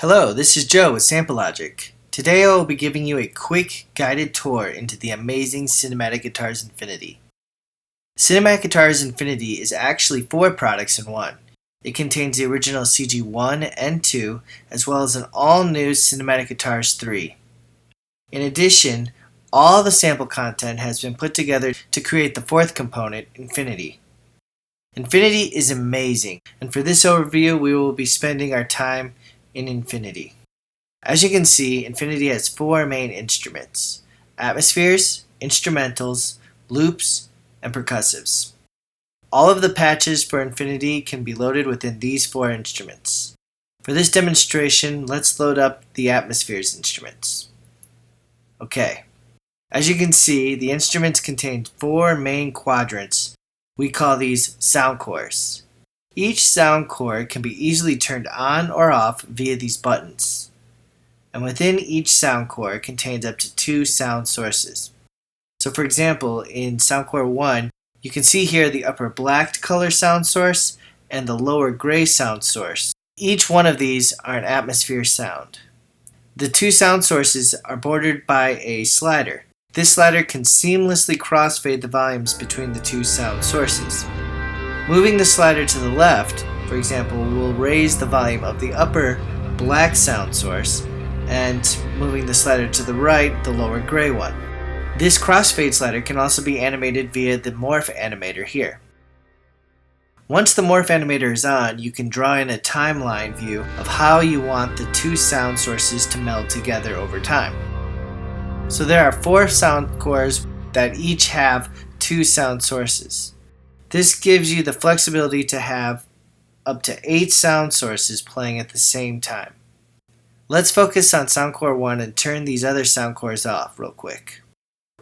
Hello, this is Joe with Sample Logic. Today I will be giving you a quick guided tour into the amazing Cinematic Guitars Infinity. Cinematic Guitars Infinity is actually 4 products in one. It contains the original CG1 and 2, as well as an all-new Cinematic Guitars 3. In addition, all the sample content has been put together to create the 4th component, Infinity. Infinity is amazing, and for this overview we will be spending our time in Infinity. As you can see, Infinity has 4 main instruments: atmospheres, instrumentals, loops, and percussives. All of the patches for Infinity can be loaded within these 4 instruments. For this demonstration, let's load up the atmospheres instruments. Okay, as you can see, the instruments contain 4 main quadrants. We call these sound cores. Each sound core can be easily turned on or off via these buttons. And within each sound core contains up to 2 sound sources. So for example, in sound core 1, you can see here the upper black color sound source and the lower gray sound source. Each one of these are an atmosphere sound. The 2 sound sources are bordered by a slider. This slider can seamlessly crossfade the volumes between the 2 sound sources. Moving the slider to the left, for example, will raise the volume of the upper black sound source, and moving the slider to the right, the lower gray one. This crossfade slider can also be animated via the Morph Animator here. Once the Morph Animator is on, you can draw in a timeline view of how you want the 2 sound sources to meld together over time. So there are 4 sound cores that each have 2 sound sources. This gives you the flexibility to have up to 8 sound sources playing at the same time. Let's focus on sound core 1 and turn these other sound cores off real quick.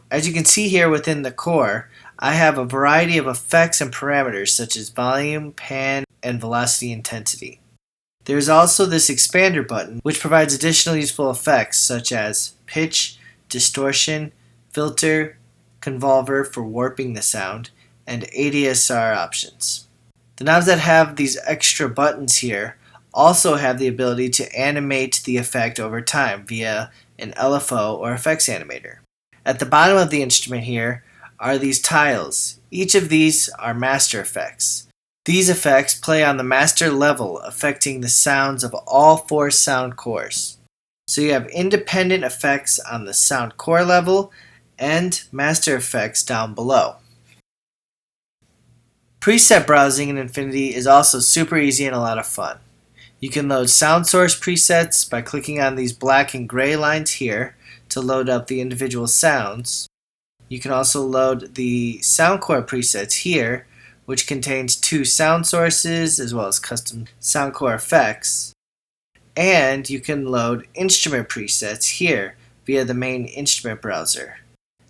As you can see here within the core, I have a variety of effects and parameters such as volume, pan, and velocity intensity. There is also this expander button which provides additional useful effects such as pitch, distortion, filter, convolver for warping the sound, and ADSR options. The knobs that have these extra buttons here also have the ability to animate the effect over time via an LFO or effects animator. At the bottom of the instrument here are these tiles. Each of these are master effects. These effects play on the master level, affecting the sounds of all 4 sound cores. So you have independent effects on the sound core level and master effects down below. Preset browsing in Infinity is also super easy and a lot of fun. You can load sound source presets by clicking on these black and gray lines here to load up the individual sounds. You can also load the sound core presets here, which contains 2 sound sources as well as custom sound core effects. And you can load instrument presets here via the main instrument browser.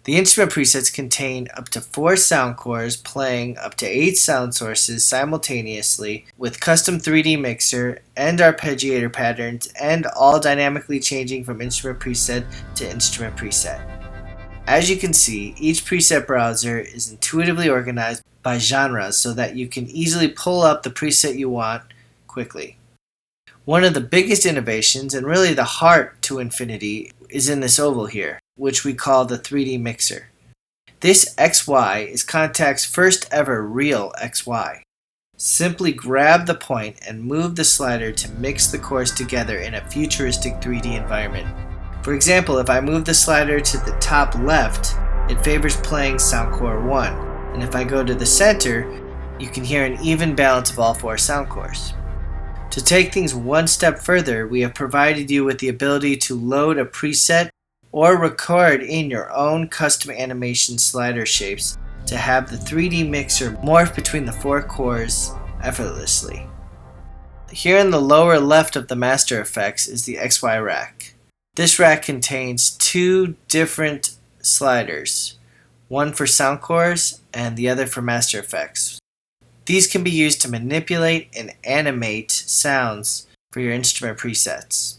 The instrument presets contain up to 4 sound cores playing up to 8 sound sources simultaneously with custom 3D mixer and arpeggiator patterns, and all dynamically changing from instrument preset to instrument preset. As you can see, each preset browser is intuitively organized by genres so that you can easily pull up the preset you want quickly. One of the biggest innovations, and really the heart to Infinity, is in this oval here, which we call the 3D mixer. This XY is Kontact's first ever real XY. Simply grab the point and move the slider to mix the cores together in a futuristic 3D environment. For example, if I move the slider to the top left, it favors playing sound core 1, and if I go to the center, you can hear an even balance of all 4 sound cores. To take things one step further, we have provided you with the ability to load a preset or record in your own custom animation slider shapes to have the 3D mixer morph between the 4 cores effortlessly. Here in the lower left of the master effects is the XY rack. This rack contains 2 different sliders, one for sound cores and the other for master effects. These can be used to manipulate and animate sounds for your instrument presets.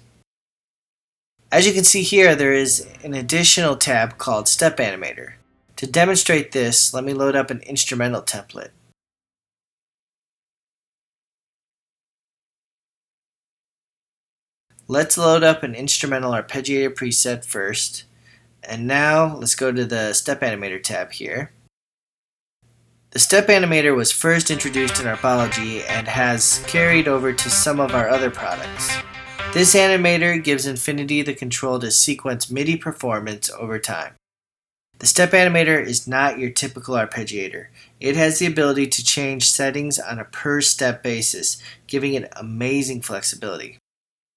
As you can see here, there is an additional tab called Step Animator. To demonstrate this, let me load up an instrumental template. Let's load up an instrumental arpeggiator preset first. And now let's go to the Step Animator tab here. The Step Animator was first introduced in Arpology and has carried over to some of our other products. This animator gives Infinity the control to sequence MIDI performance over time. The Step Animator is not your typical arpeggiator. It has the ability to change settings on a per step basis, giving it amazing flexibility.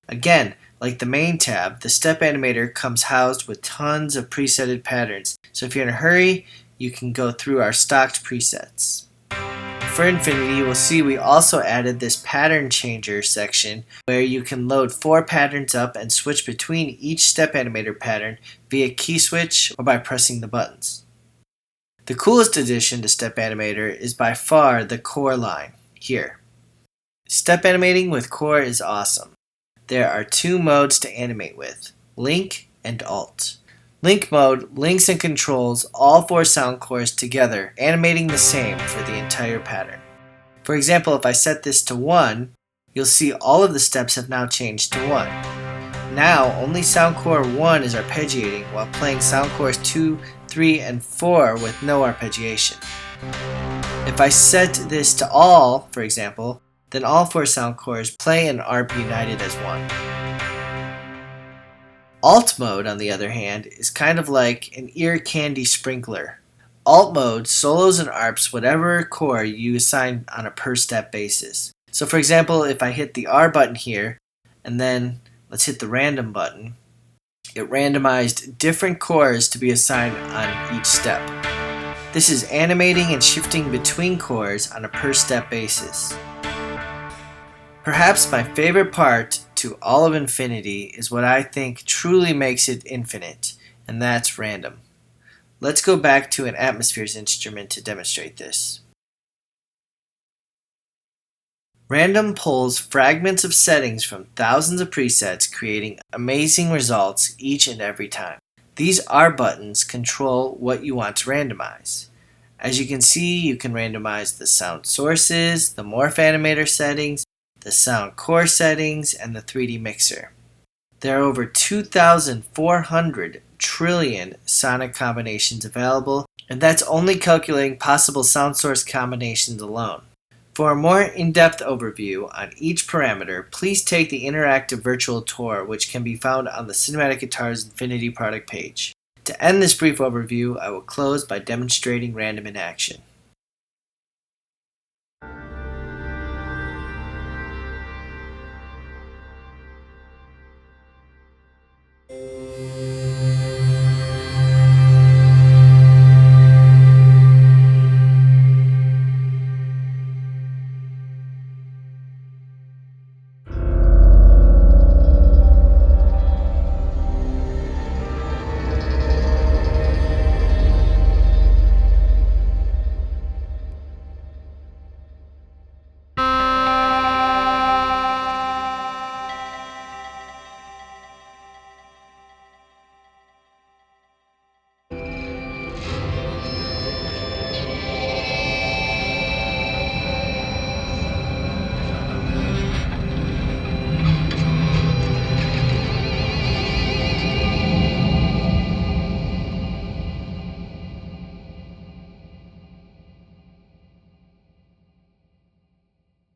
Again, like the main tab, the Step Animator comes housed with tons of presetted patterns, so if you're in a hurry, you can go through our stocked presets. For Infinity, you will see we also added this pattern changer section where you can load 4 patterns up and switch between each Step Animator pattern via key switch or by pressing the buttons. The coolest addition to Step Animator is by far the Core line, here. Step animating with Core is awesome. There are 2 modes to animate with, Link and Alt. Link mode links and controls all 4 sound cores together, animating the same for the entire pattern. For example, if I set this to 1, you'll see all of the steps have now changed to 1. Now, only sound core 1 is arpeggiating while playing sound cores 2, 3, and 4 with no arpeggiation. If I set this to all, for example, then all 4 sound cores play and arp united as one. Alt mode, on the other hand, is kind of like an ear candy sprinkler. Alt mode solos and arps whatever core you assign on a per step basis. So for example, if I hit the R button here, and then let's hit the random button, it randomized different cores to be assigned on each step. This is animating and shifting between cores on a per step basis. Perhaps my favorite part to all of Infinity is what I think truly makes it infinite, and that's random. Let's go back to an Atmospheres instrument to demonstrate this. Random pulls fragments of settings from thousands of presets, creating amazing results each and every time. These R buttons control what you want to randomize. As you can see, you can randomize the sound sources, the Morph Animator settings, the sound core settings, and the 3D mixer. There are over 2,400 trillion sonic combinations available, and that's only calculating possible sound source combinations alone. For a more in-depth overview on each parameter, please take the interactive virtual tour, which can be found on the Cinematic Guitars Infinity product page. To end this brief overview, I will close by demonstrating random in action.